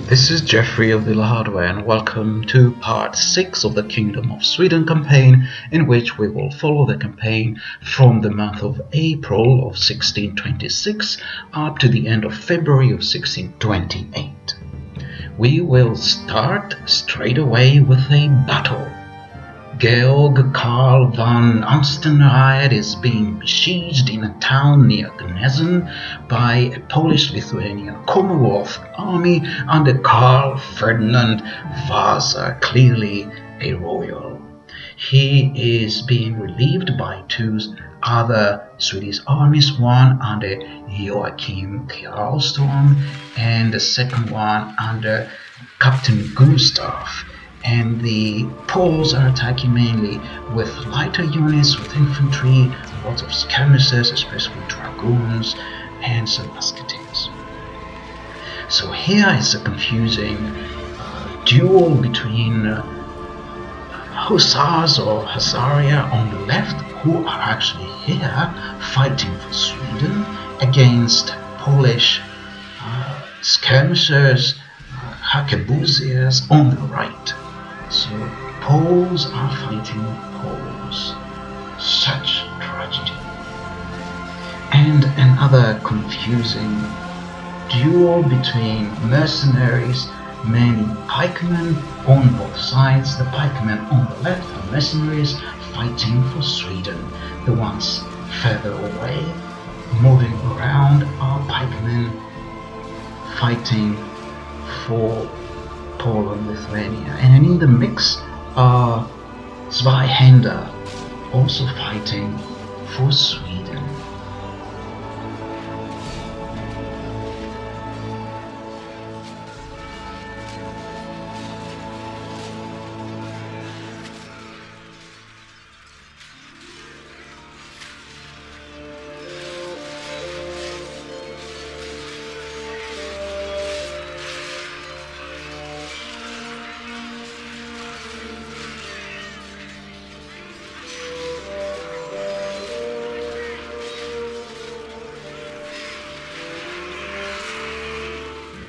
This is Geoffrey of the Hardware, and welcome to part 6 of the Kingdom of Sweden campaign, in which we will follow the campaign from the month of April of 1626 up to the end of February of 1628. We will start straight away with a battle. Georg Karl von Amstenried is being besieged in a town near Gnezen by a Polish-Lithuanian Commonwealth army under Karl Ferdinand Vasa, clearly a royal. He is being relieved by two other Swedish armies, one under Joachim Kjellstorm and the second one under Captain Gustav. And the Poles are attacking mainly with lighter units, with infantry, lots of skirmishers, especially dragoons, and some musketeers. So here is a confusing duel between hussars or Husaria on the left, who are actually here fighting for Sweden, against Polish skirmishers, arquebusiers on the right. So Poles are fighting Poles. Such tragedy. And another confusing duel between mercenaries, mainly pikemen on both sides. The pikemen on the left are mercenaries fighting for Sweden. The ones further away, moving around, are pikemen fighting for Poland, Lithuania, and in the mix are Zweihänder, also fighting for Sweden.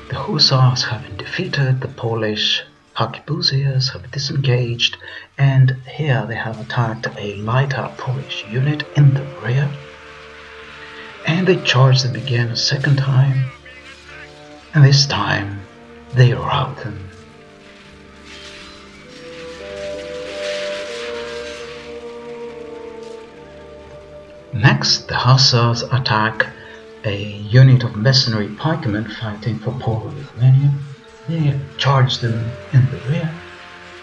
The Hussars have been defeated, the Polish arquebusiers have disengaged, and here they have attacked a lighter Polish unit in the rear. And they charge them again a second time, and this time they rout them. Next, the Hussars attack a unit of mercenary pikemen fighting for Poland, Lithuania. They charge them in the rear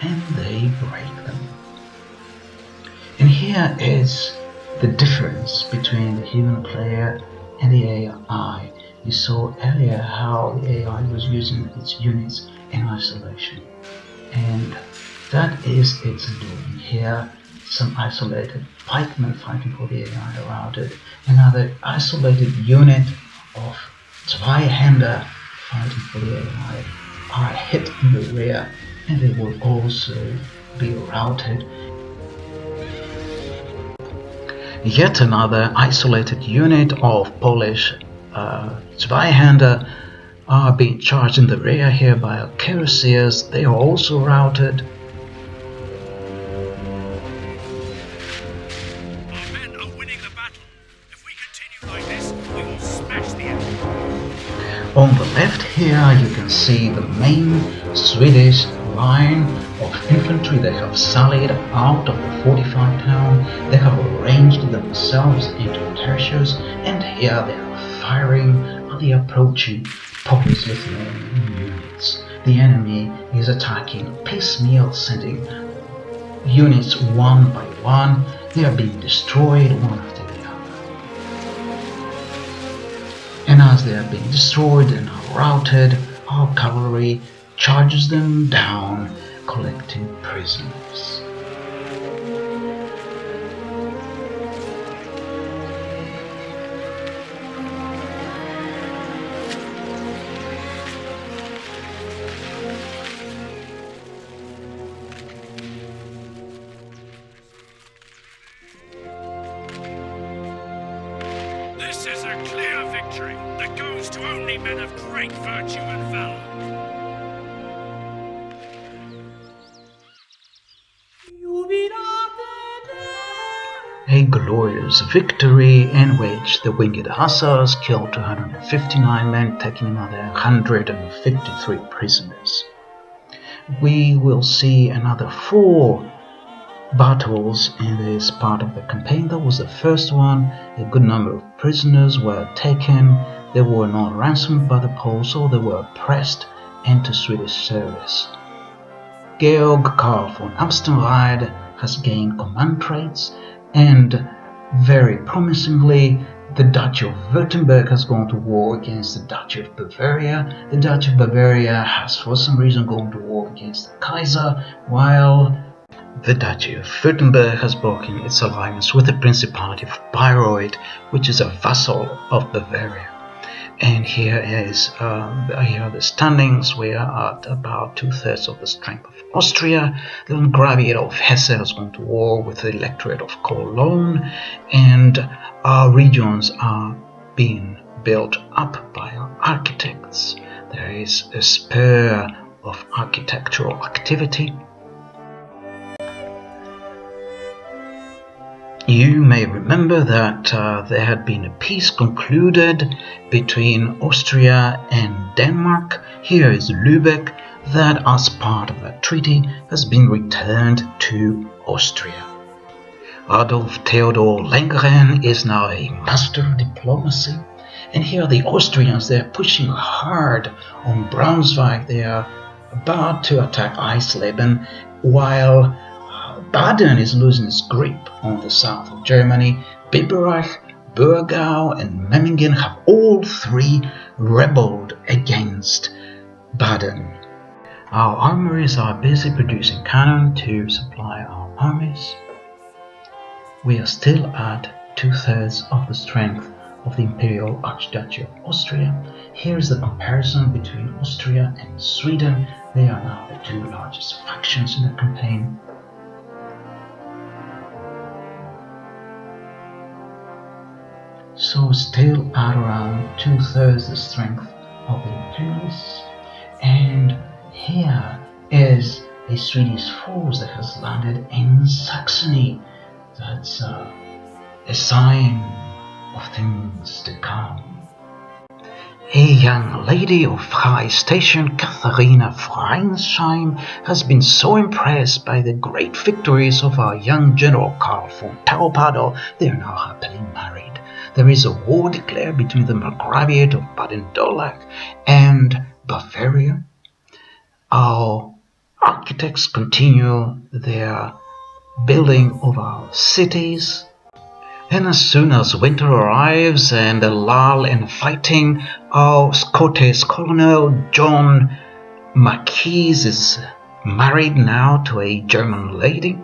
and they break them. And here is the difference between the human player and the AI. You saw earlier how the AI was using its units in isolation, and that is its doing. Here, some isolated pikemen fighting for the AI are routed. Another isolated unit of Zweihänder fighting for the AI are hit in the rear, and they will also be routed. Yet another isolated unit of Polish Zweihänder are being charged in the rear here by arquebusiers. They are also routed. On the left here you can see the main Swedish line of infantry. They have sallied out of the fortified town, they have arranged themselves into tertios, and here they are firing at the approaching Polish-Lithuanian units. The enemy is attacking piecemeal, sending units one by one. They are being destroyed one after the other. And as they are being destroyed and are routed, our cavalry charges them down, collecting prisoners. This is a clear victory that goes to only men of great virtue and valor. A glorious victory in which the winged hussars killed 259 men, taking another 153 prisoners. We will see another 4 battles in this part of the campaign. That was the first one. A good number of prisoners were taken. They were not ransomed by the Poles, so they were pressed into Swedish service. Georg Karl von Amstenrade has gained command traits, and very promisingly, the Duchy of Württemberg has gone to war against the Duchy of Bavaria. The Duchy of Bavaria has for some reason gone to war against the Kaiser, while the Duchy of Württemberg has broken its alliance with the Principality of Bayreuth, which is a vassal of Bavaria. And here are the standings. We are at about 2/3 of the strength of Austria. The Landgraviate of Hesse has gone to war with the Electorate of Cologne, and our regions are being built up by our architects. There is a spur of architectural activity. You may remember that there had been a peace concluded between Austria and Denmark. Here is Lübeck, that as part of that treaty has been returned to Austria. Adolf Theodor Lenggren is now a master of diplomacy. And here are the Austrians. They're pushing hard on Braunschweig. They are about to attack Eisleben, while Baden is losing its grip on the south of Germany. Biberach, Burgau, and Memmingen have all 3 rebelled against Baden. Our armories are busy producing cannon to supply our armies. We are still at 2/3 of the strength of the Imperial Archduchy of Austria. Here is the comparison between Austria and Sweden. They are now the 2 largest factions in the campaign. So still at around 2/3 the strength of the Imperialists. And here is a Swedish force that has landed in Saxony. That's a sign of things to come. A young lady of high station, Katharina Freinsheim, has been so impressed by the great victories of our young General Karl von Taupadel, they are now happily married. There is a war declared between the Margraviate of Baden-Durlach and Bavaria. Our architects continue their building of our cities. And as soon as winter arrives and a lull in fighting, our Scottish Colonel John Marquis is married now to a German lady,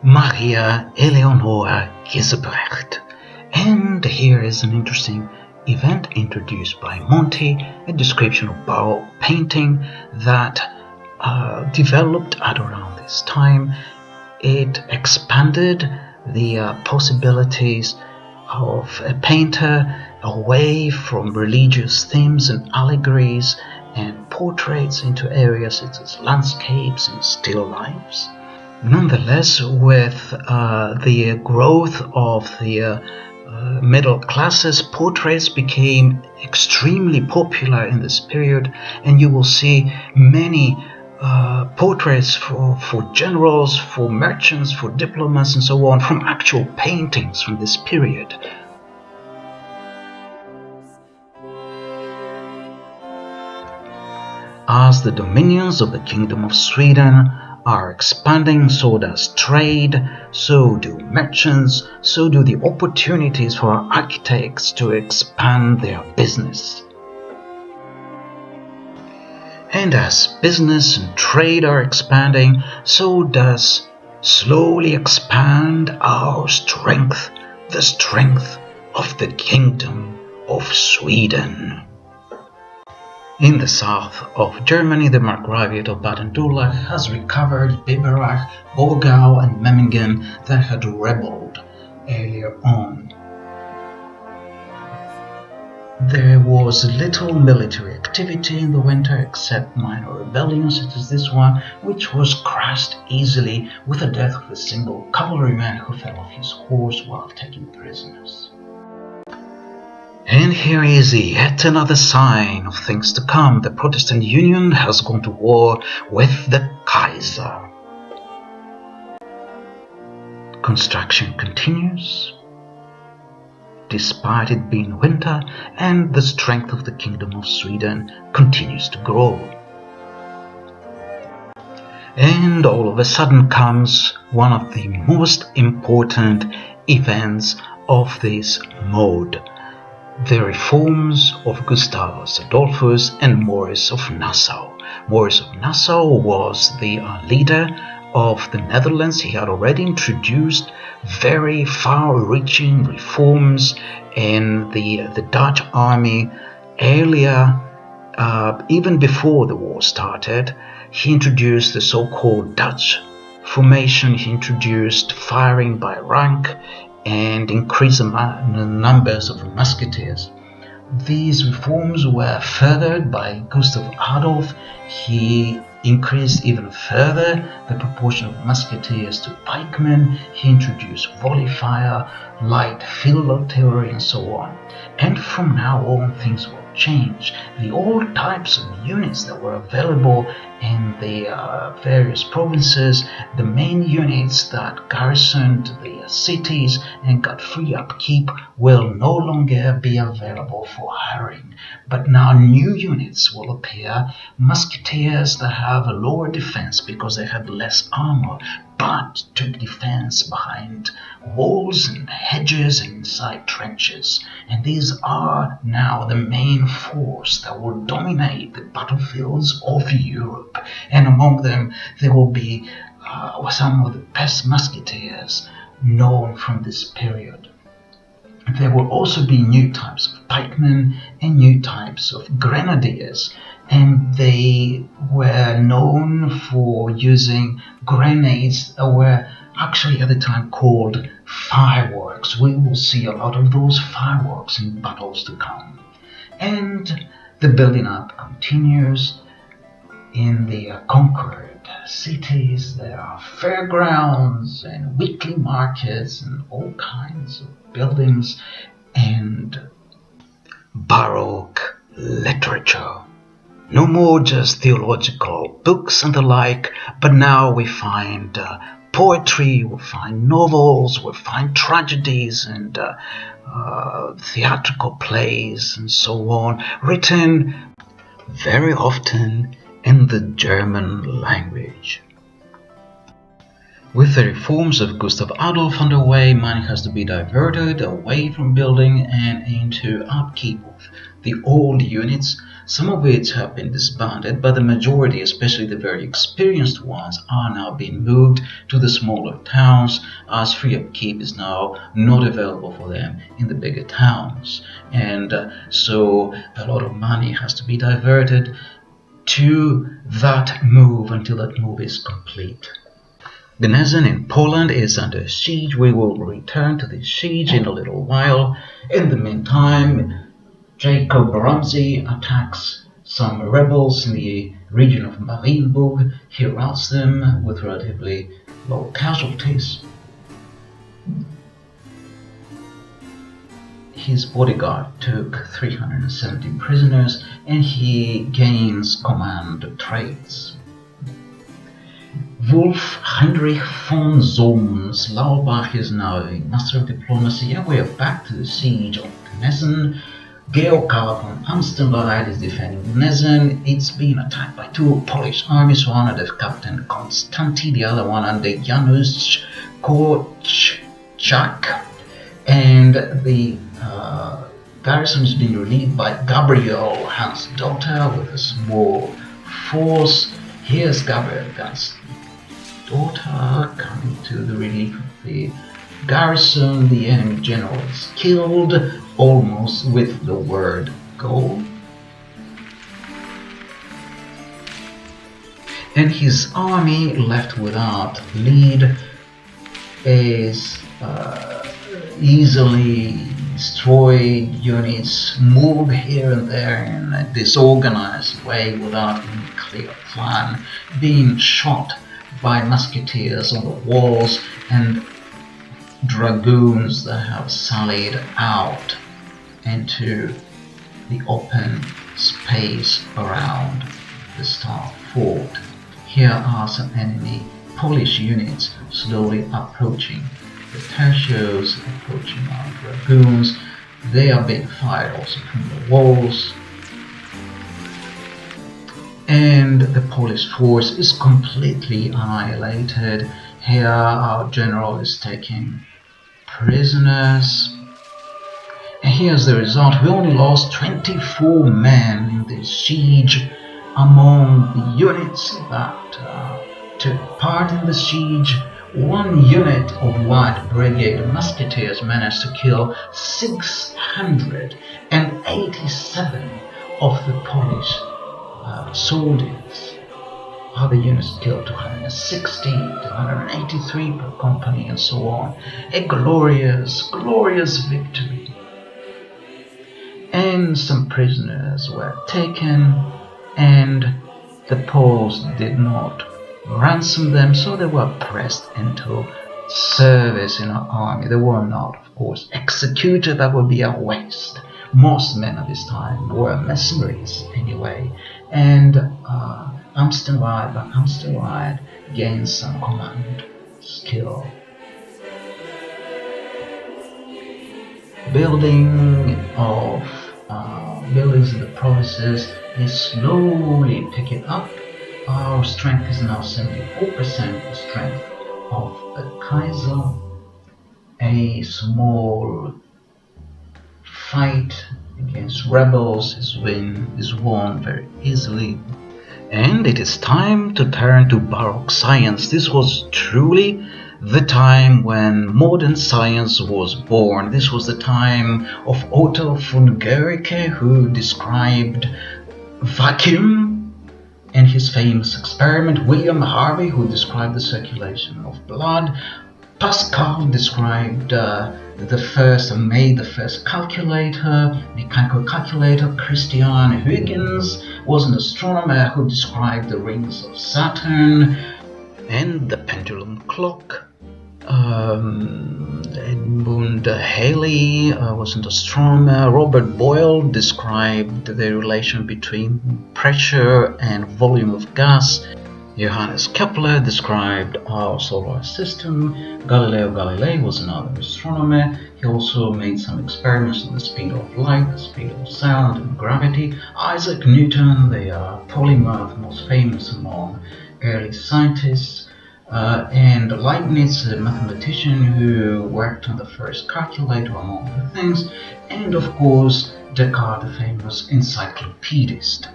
Maria Eleonora Gisebrecht. And here is an interesting event introduced by Monti, a description of Baroque painting that developed at around this time. It expanded the possibilities of a painter away from religious themes and allegories and portraits into areas such as landscapes and still lifes. Nonetheless, with the growth of the middle classes, portraits became extremely popular in this period, and you will see many portraits for generals, for merchants, for diplomats, and so on, from actual paintings from this period. As the dominions of the Kingdom of Sweden are expanding, so does trade, so do merchants, so do the opportunities for our architects to expand their business. And as business and trade are expanding, so does slowly expand our strength, the strength of the Kingdom of Sweden. In the south of Germany, the Margraviate of Baden-Durlach has recovered Biberach, Burgau, and Memmingen that had rebelled earlier on. There was little military activity in the winter except minor rebellions such as this one, which was crushed easily with the death of a single cavalryman who fell off his horse while taking prisoners. And here is yet another sign of things to come. The Protestant Union has gone to war with the Kaiser. Construction continues, despite it being winter, and the strength of the Kingdom of Sweden continues to grow. And all of a sudden comes one of the most important events of this mode: the reforms of Gustavus Adolphus and Maurice of Nassau. Maurice of Nassau was the leader of the Netherlands. He had already introduced very far-reaching reforms in the Dutch army earlier, even before the war started. He introduced the so-called Dutch formation. He introduced firing by rank and increased the numbers of musketeers. These reforms were furthered by Gustav Adolf. He increased even further the proportion of musketeers to pikemen. He introduced volley fire, light field artillery, and so on. And from now on, things will change. The old types of units that were available in the various provinces, the main units that garrisoned the cities and got free upkeep, will no longer be available for hiring. But now new units will appear, musketeers that have a lower defense because they had less armor, but took defense behind walls and hedges and inside trenches. And these are now the main force that will dominate the battlefields of Europe. And among them, there will be some of the best musketeers known from this period. There will also be new types of pikemen and new types of grenadiers, and they were known for using grenades that were actually at the time called fireworks. We will see a lot of those fireworks in battles to come. And the building up continues. In the conquered cities, there are fairgrounds and weekly markets and all kinds of buildings and Baroque literature. No more just theological books and the like, but now we find poetry, we find novels, we find tragedies and theatrical plays and so on, written very often in the German language. With the reforms of Gustav Adolf underway, money has to be diverted away from building and into upkeep of the old units, some of which have been disbanded, but the majority, especially the very experienced ones, are now being moved to the smaller towns, as free upkeep is now not available for them in the bigger towns. And so a lot of money has to be diverted to that move until that move is complete. Gnieźno in Poland is under siege. We will return to this siege in a little while. In the meantime, Jacob Ramsey attacks some rebels in the region of Marienburg. He routs them with relatively low casualties. His bodyguard took 370 prisoners, and he gains command traits. Wolf Heinrich von Solms-Lauerbach is now a master of diplomacy, and we are back to the siege of Gnieźno. Georg von Amstenwald is defending Gnieźno. It's been attacked by two Polish armies, one under Captain Konstanty, the other one under Janusz Korczak, and the garrison has been relieved by Gabriel Hans' daughter with a small force. Here's Gabriel Hans' daughter coming to the relief of the garrison. The enemy general is killed, almost with the word go. And his army, left without lead, is easily destroyed units moved here and there in a disorganized way without any clear plan, being shot by musketeers on the walls and dragoons that have sallied out into the open space around the Star Fort. Here are some enemy Polish units slowly approaching. The tertios approaching our dragoons. They are being fired also from the walls. And the Polish force is completely annihilated. Here our general is taking prisoners. And here's the result. We only lost 24 men in this siege. Among the units that took part in the siege, one unit of White Brigade Musketeers managed to kill 687 of the Polish soldiers. Other units killed 260, 283 per company, and so on. A glorious, glorious victory. And some prisoners were taken, and the Poles did not ransom them, so they were pressed into service in our army. They were not, of course, executed. That would be a waste. Most men at this time were mercenaries anyway, and Amstelrad gained some command skill. Building of buildings in the provinces is slowly picking up. Our strength is now 74% the strength of the Kaiser. A small fight against rebels is won very easily. And it is time to turn to Baroque science. This was truly the time when modern science was born. This was the time of Otto von Guericke, who described vacuum and his famous experiment. William Harvey, who described the circulation of blood. Pascal described made the first calculator, mechanical calculator. Christian Huygens was an astronomer who described the rings of Saturn and the pendulum clock. Edmund Halley was an astronomer. Robert Boyle described the relation between pressure and volume of gas. Johannes Kepler described our solar system. Galileo Galilei was another astronomer. He also made some experiments on the speed of light, the speed of sound, and gravity. Isaac Newton, the polymath, most famous among early scientists. And Leibniz, a mathematician who worked on the first calculator, among other things. And of course, Descartes, the famous encyclopedist.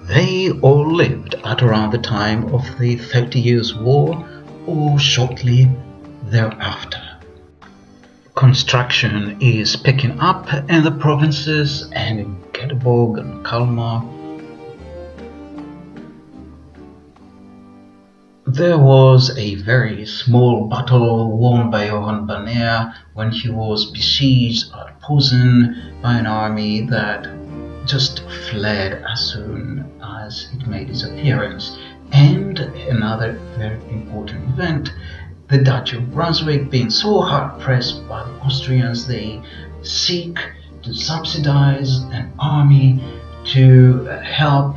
They all lived at around the time of the 30 Years' War or shortly thereafter. Construction is picking up in the provinces and in Göteborg and Kalmar. There was a very small battle won by Johan Barnier when he was besieged at Posen by an army that just fled as soon as it made its appearance. And another very important event, the Duchy of Brunswick being so hard pressed by the Austrians, they seek to subsidize an army to help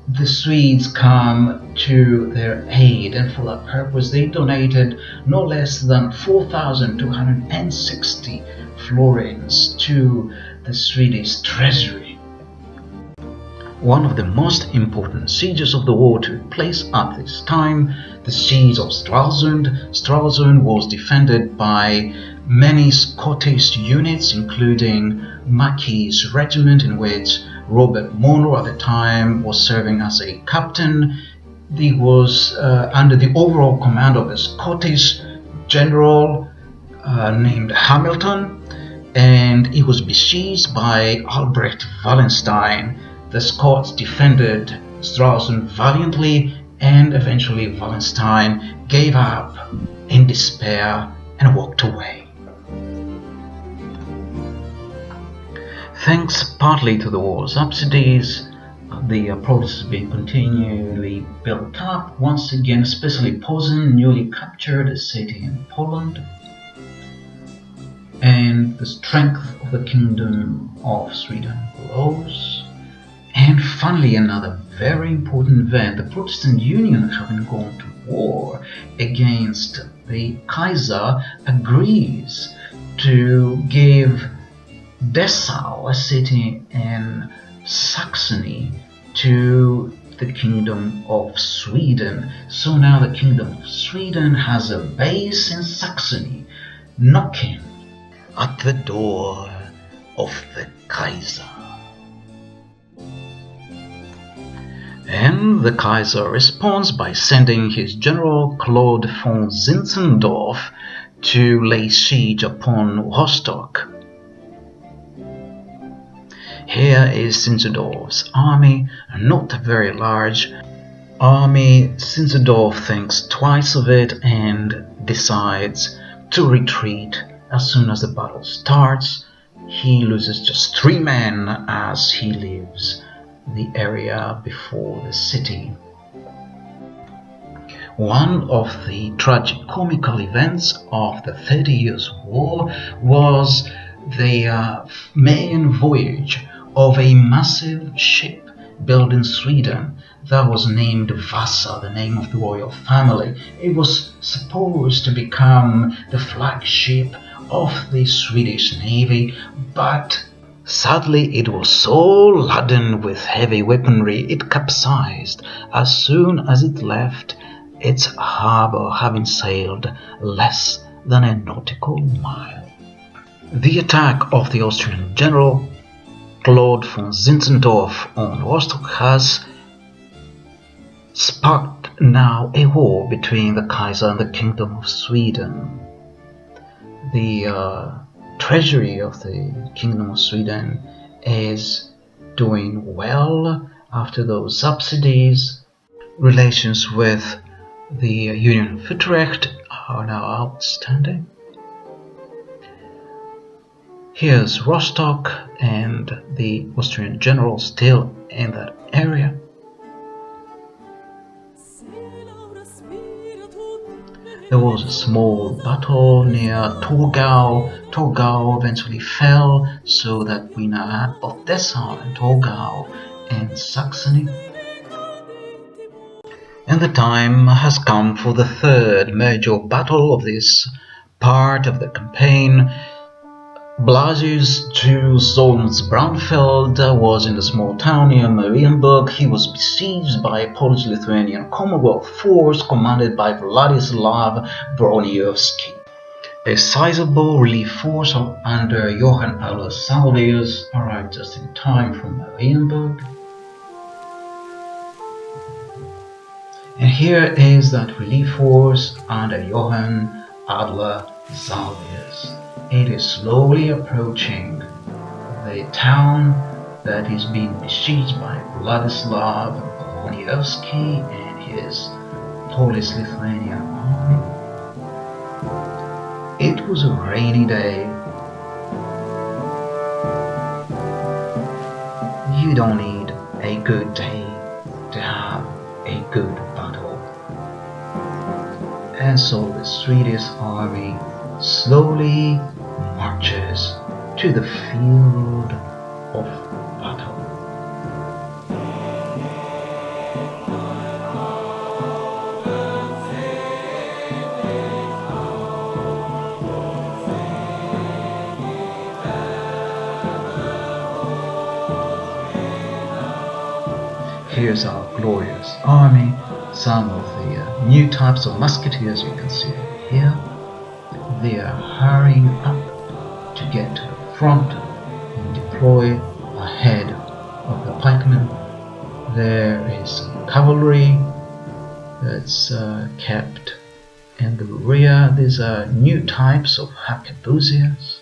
the Swedes come to their aid, and for that purpose they donated no less than 4,260 florins to the Swedish treasury. One of the most important sieges of the war took place at this time, the siege of Stralsund. Stralsund was defended by many Scottish units, including Mackey's regiment, in which Robert Monroe at the time was serving as a captain. He was under the overall command of a Scottish general named Hamilton, and he was besieged by Albrecht Wallenstein. The Scots defended Stralsund valiantly, and eventually Wallenstein gave up in despair and walked away. Thanks partly to the war subsidies, the Protestants being continually built up, once again, especially Posen, newly captured a city in Poland, and the strength of the Kingdom of Sweden grows. And finally, another very important event, the Protestant Union, having gone to war against the Kaiser, agrees to give Dessau, a city in Saxony, to the Kingdom of Sweden. So now the Kingdom of Sweden has a base in Saxony, knocking at the door of the Kaiser. And the Kaiser responds by sending his general Claude von Zinzendorf to lay siege upon Rostock. Here is Zinzendorf's army, not a very large army. Zinzendorf thinks twice of it and decides to retreat as soon as the battle starts. He loses just 3 men as he leaves the area before the city. One of the tragicomical events of the 30 Years' War was the main voyage of a massive ship built in Sweden that was named Vasa, the name of the royal family. It was supposed to become the flagship of the Swedish Navy, but sadly it was so laden with heavy weaponry it capsized as soon as it left its harbour, having sailed less than a nautical mile. The attack of the Austrian general Claude von Zinzendorf on Rostock has sparked now a war between the Kaiser and the Kingdom of Sweden. The treasury of the Kingdom of Sweden is doing well after those subsidies. Relations with the Union of Utrecht are now outstanding. Here's Rostock and the Austrian general still in that area. There was a small battle near Torgau. Torgau eventually fell, so that we now have both Dessau and Torgau in Saxony. And the time has come for the third major battle of this part of the campaign. Blasius Jules Braunfeld was in the small town near Marienburg. He was besieged by a Polish-Lithuanian Commonwealth force commanded by Władysław Broniewski. A sizable relief force under Johann Paulus Salvius arrived just in time from Marienburg. And here is that relief force under Johann Adler Salvius. It is slowly approaching the town that is being besieged by Władysław Broniewski and his Polish-Lithuanian army. It was a rainy day. You don't need a good day to have a good battle. And so the Swedish army slowly marches to the field of battle. Here's our glorious army, some of the new types of musketeers you can see here. They are hurrying up to get to the front and deploy ahead of the pikemen. There is cavalry that's kept in the rear. These are new types of arquebusiers.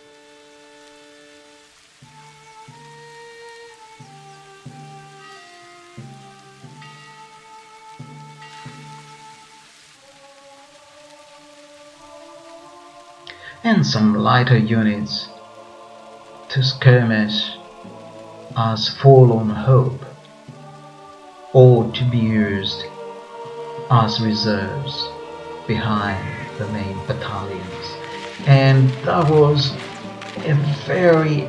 And some lighter units to skirmish as forlorn hope, or to be used as reserves behind the main battalions. And that was a very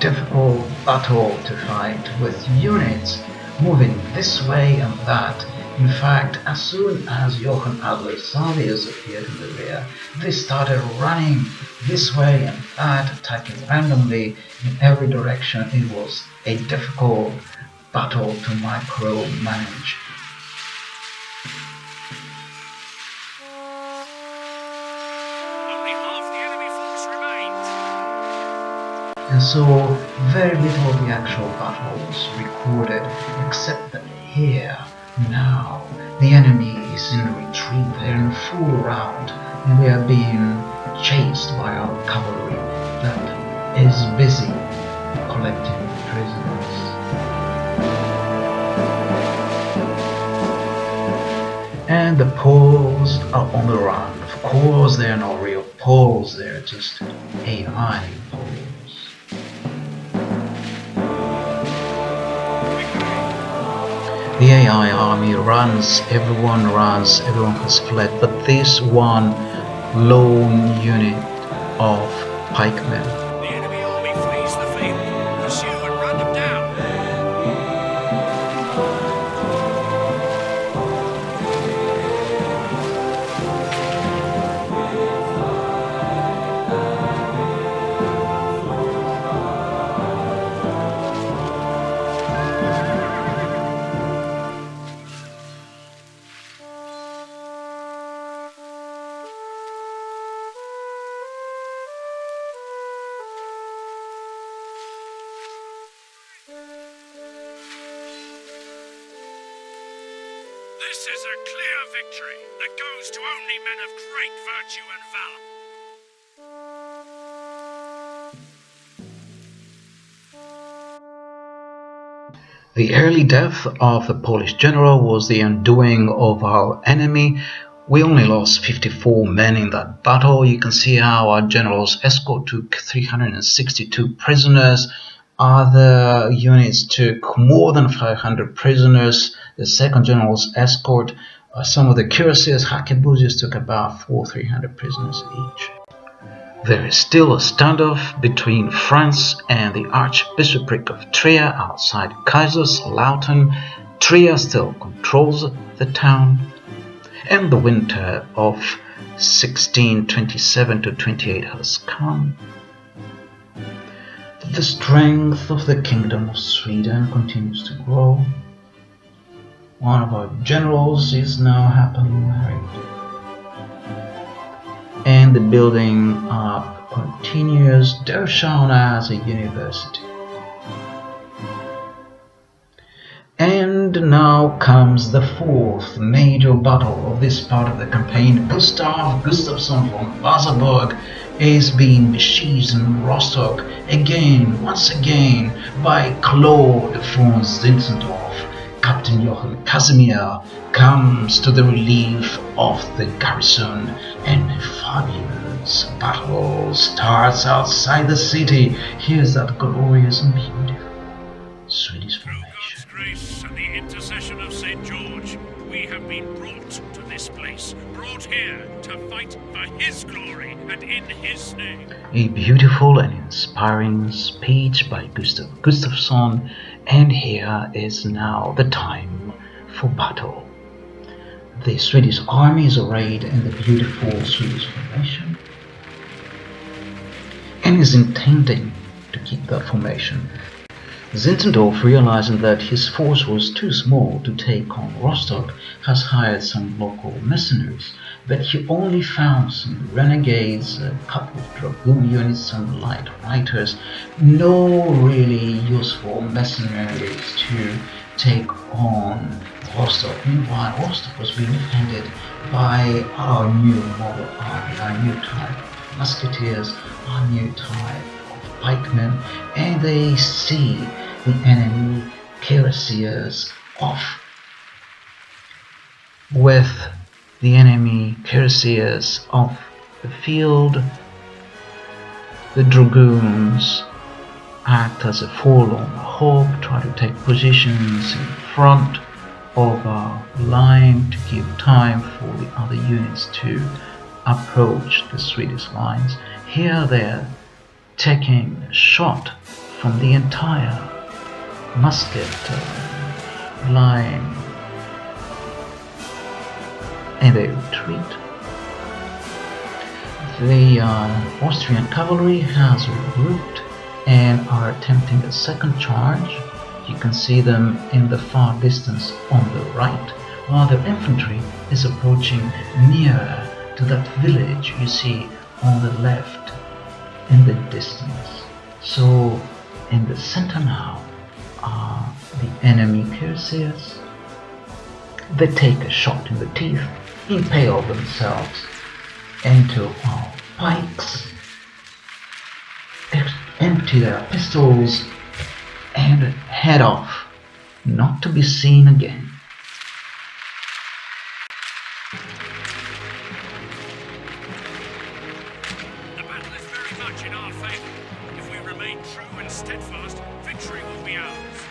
difficult battle to fight, with units moving this way and that. In fact, as soon as Johann Adler's Salvius appeared in the rear, they started running this way and that, attacking randomly in every direction. It was a difficult battle to micromanage. And so very little of the actual battle was recorded, except that here, now, the enemy is in retreat, they're in full rout, and they are being chased by our cavalry that is busy collecting prisoners. And the Poles are on the run. Of course, they're not real Poles, they're just AI Poles. The AI army runs, everyone has fled, but this one lone unit of pikemen. The enemy army flees the field. Pursue and run them down. This is a clear victory that goes to only men of great virtue and valor. The early death of the Polish general was the undoing of our enemy. We only lost 54 men in that battle. You can see how our general's escort took 362 prisoners. Other units took more than 500 prisoners. The second general's escort, some of the cuirassiers, harquebusiers, took about 300 prisoners each. There is still a standoff between France and the Archbishopric of Trier outside Kaiser's Lauten. Trier still controls the town, and the winter of 1627 to 28 has come. The strength of the Kingdom of Sweden continues to grow. One of our generals is now happily married, and the building up continues. Dessau as a university. And now comes the fourth major battle of this part of the campaign. Gustav Gustafsson von Wasaburg is being besieged in Rostock once again, by Claude von Zinzendorf. Captain Johann Casimir comes to the relief of the garrison, and a fabulous battle starts outside the city. Here's that glorious and beautiful Swedish formation. Through God's grace and the intercession of St. George, we have been brought to this place, brought here to fight for his glory and in his name. A beautiful and inspiring speech by Gustav Gustafsson, and here is now the time for battle. The Swedish army is arrayed in the beautiful Swedish formation and is intending to keep that formation. Zinzendorf, realizing that his force was too small to take on Rostock, has hired some local mercenaries, but he only found some renegades, a couple of dragoon units, some light fighters, no really useful mercenaries to take on Rostock. Meanwhile, Rostock was being defended by our new model army, our new type of musketeers, our new type of pikemen, and they see the enemy cuirassiers off. With the enemy cuirassiers off the field, the dragoons act as a forlorn hope, try to take positions in front of our line to give time for the other units to approach the Swedish lines. Here they're taking a shot from the entire musket line, and they retreat. The Austrian cavalry has regrouped and are attempting a second charge. You can see them in the far distance on the right, while their infantry is approaching nearer to that village you see on the left in the distance. So in the center now are the enemy cuirassiers. They take a shot in the teeth, impale themselves into our pikes, empty their pistols, and head off, not to be seen again. The battle is very much in our favor. If we remain true and steadfast, victory will be ours.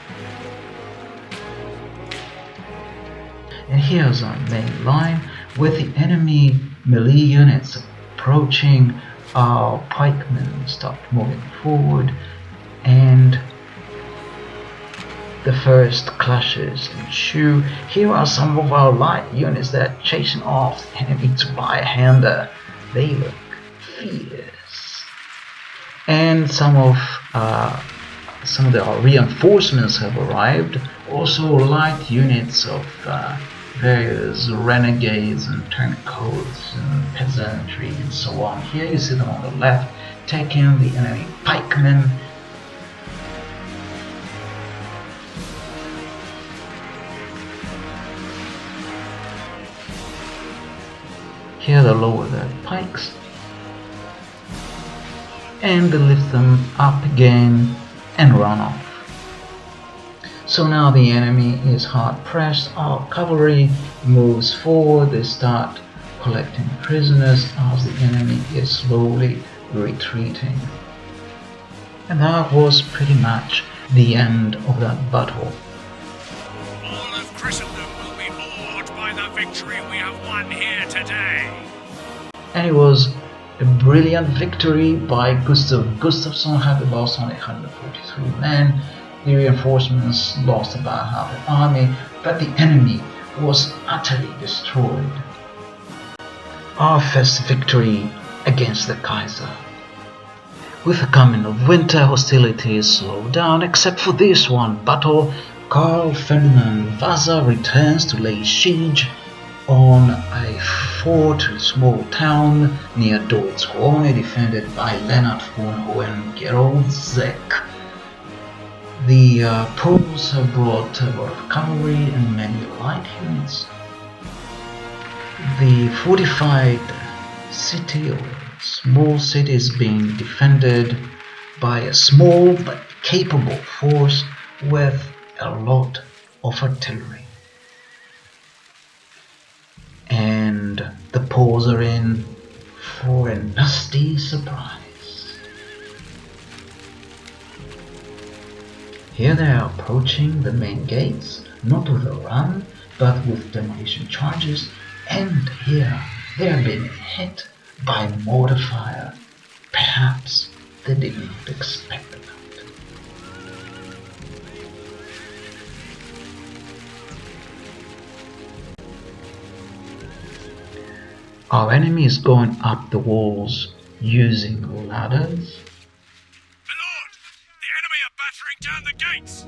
And here's our main line, with the enemy melee units approaching. Our pikemen start moving forward, and the first clashes ensue. Here are some of our light units that are chasing off the enemy's right-hander. They look fierce. And some of our reinforcements have arrived. Also light units of various renegades and turncoats and peasantry and so on. Here you see them on the left, taking the enemy pikemen. Here they lower their pikes and they lift them up again and run off. So now the enemy is hard pressed. Our cavalry moves forward. They start collecting prisoners as the enemy is slowly retreating. And that was pretty much the end of that battle. All of Christendom will be awed by the victory we have won here today. And it was a brilliant victory by Gustav Gustafsson, had lost only 143 men. The reinforcements lost about half the army, but the enemy was utterly destroyed. Our first victory against the Kaiser. With the coming of winter, hostilities slowed down, except for this one battle. Karl Ferdinand Vasa returns to lay siege on a fort, a small town near Deutz-Krone, defended by Leonard von Hohengeroldzek. The Poles have brought a lot of cavalry and many light units. The fortified city, or small city, is being defended by a small but capable force with a lot of artillery. And the Poles are in for a nasty surprise. Here they are approaching the main gates, not with a run, but with demolition charges, and here they are being hit by mortar fire. Perhaps they did not expect that. Our enemy is going up the walls using ladders. Down the gates.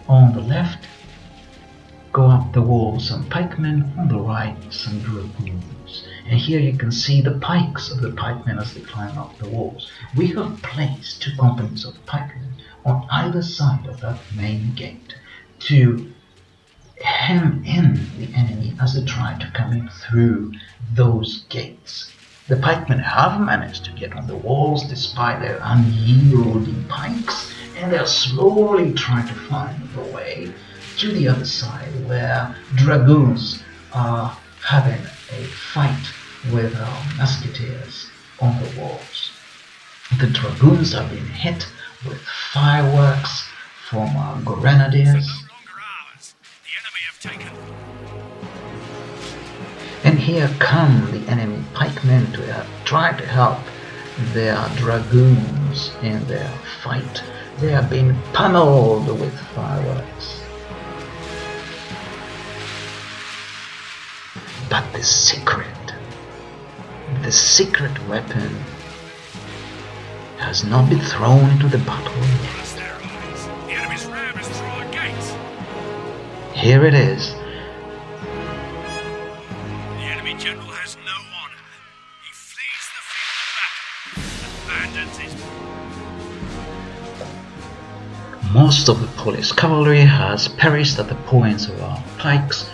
On the left, go up the wall some pikemen, on the right some dragoons. And here you can see the pikes of the pikemen as they climb up the walls. We have placed 2 companies of pikemen on either side of that main gate to hem in the enemy as they try to come in through those gates. The pikemen have managed to get on the walls despite their unyielding pikes, and they're slowly trying to find the way to the other side, where dragoons are having a fight with our musketeers on the walls. The dragoons are being hit with fireworks from our grenadiers. No longer ours. The enemy have taken. And here come the enemy pikemen to try to help their dragoons in their fight. They are being pummeled with fireworks. But the secret weapon has not been thrown into the battle. Bless their eyes. The enemy's ram is through our gates. Here it is. The enemy general has no honor. He flees the field of battle, abandons his. Most of the police cavalry has perished at the points of our pikes.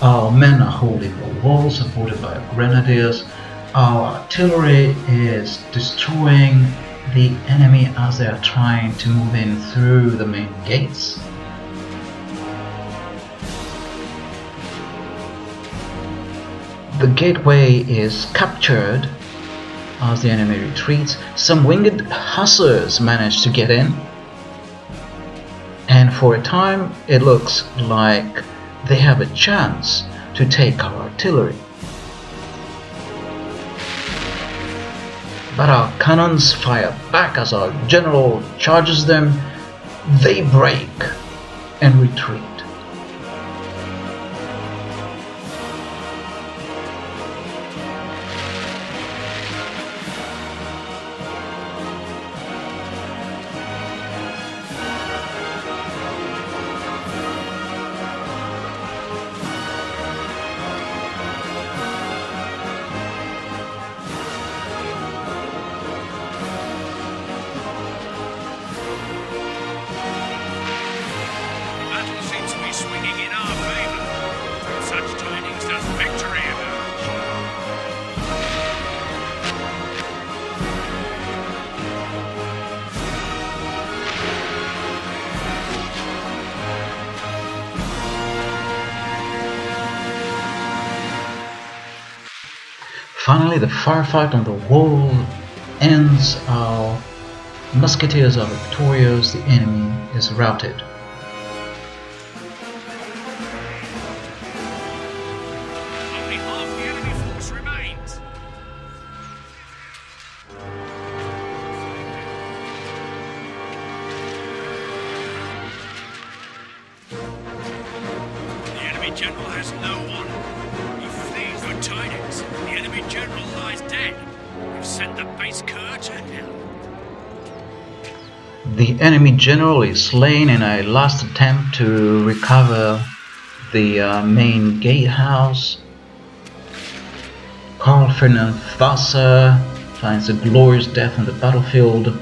Our men are holding the wall, supported by our grenadiers. Our artillery is destroying the enemy as they are trying to move in through the main gates. The gateway is captured as the enemy retreats. Some winged hussars manage to get in, and for a time it looks like they have a chance to take our artillery. But our cannons fire back as our general charges them. They break and retreat. Swinging in our favor. From such tidings does victory emerge. Finally, the firefight on the wall ends. Our musketeers are victorious. The enemy is routed. General has no honor. He flees. Good tidings. The enemy general lies dead. We've sent the base cur to hell. The enemy general is slain in a last attempt to recover the main gatehouse. Karl Ferdinand Vasa finds a glorious death on the battlefield,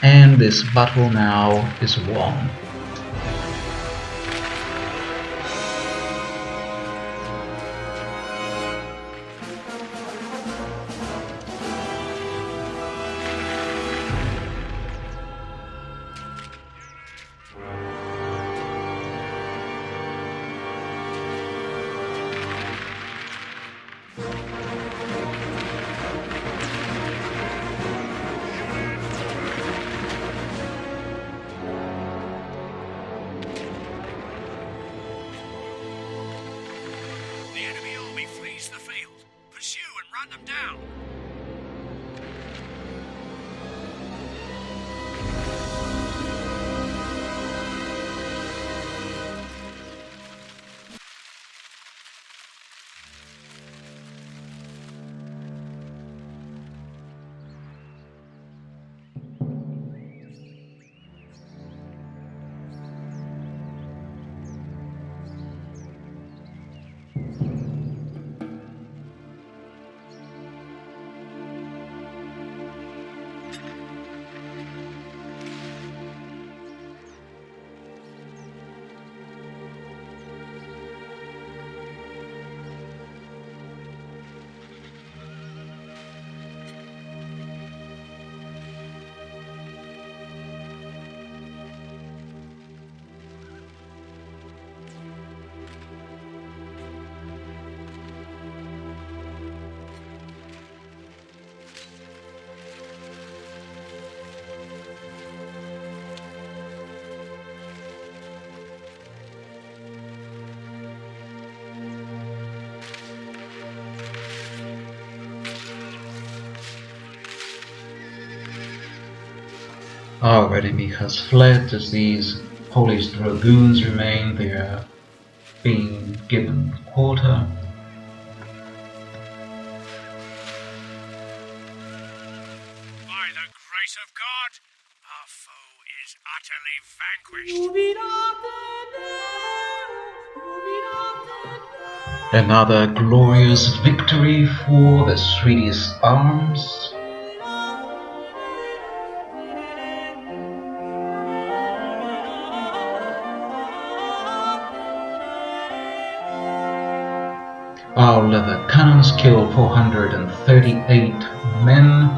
and this battle now is won. The enemy army flees the field. Pursue and run them down. Our enemy has fled as these Polish dragoons remain there, being given quarter. By the grace of God, our foe is utterly vanquished. Another glorious victory for the Swedish arms. Our leather cannons killed 438 men.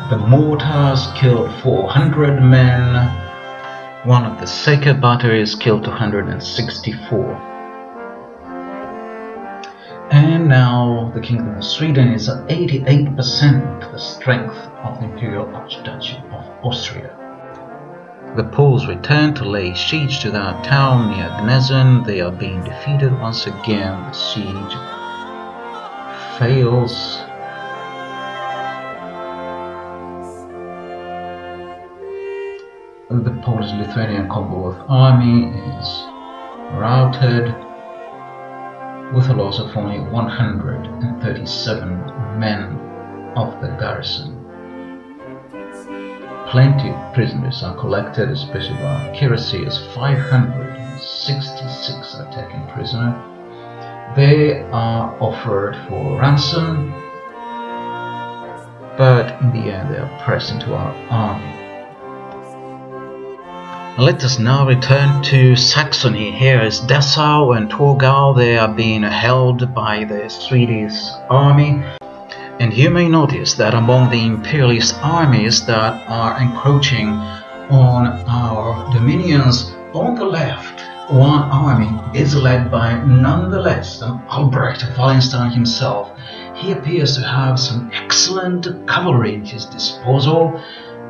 The mortars killed 400 men. One of the Seker batteries killed 264. And now the Kingdom of Sweden is at 88% the strength of the Imperial Archduchy of Austria. The Poles return to lay siege to that town near Gnesen. They are being defeated once again. The siege fails. The Polish-Lithuanian Commonwealth Army is routed with a loss of only 137 men of the garrison. Plenty of prisoners are collected, especially by Kaiser, as 566 are taken prisoner. They are offered for ransom, but in the end they are pressed into our army. Let us now return to Saxony. Here is Dessau and Torgau. They are being held by the Swedish army. And you may notice that among the imperialist armies that are encroaching on our dominions, on the left, one army is led by none less than Albrecht Wallenstein himself. He appears to have some excellent cavalry in his disposal,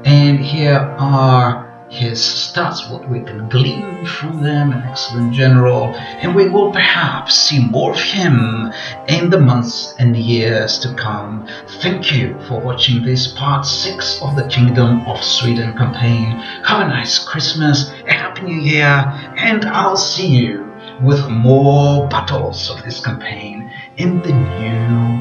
and here are his stats, what we can glean from them: an excellent general, and we will perhaps see more of him in the months and years to come. Thank you for watching this part 6 of the Kingdom of Sweden campaign. Have a nice Christmas, a Happy New Year, and I'll see you with more battles of this campaign in the new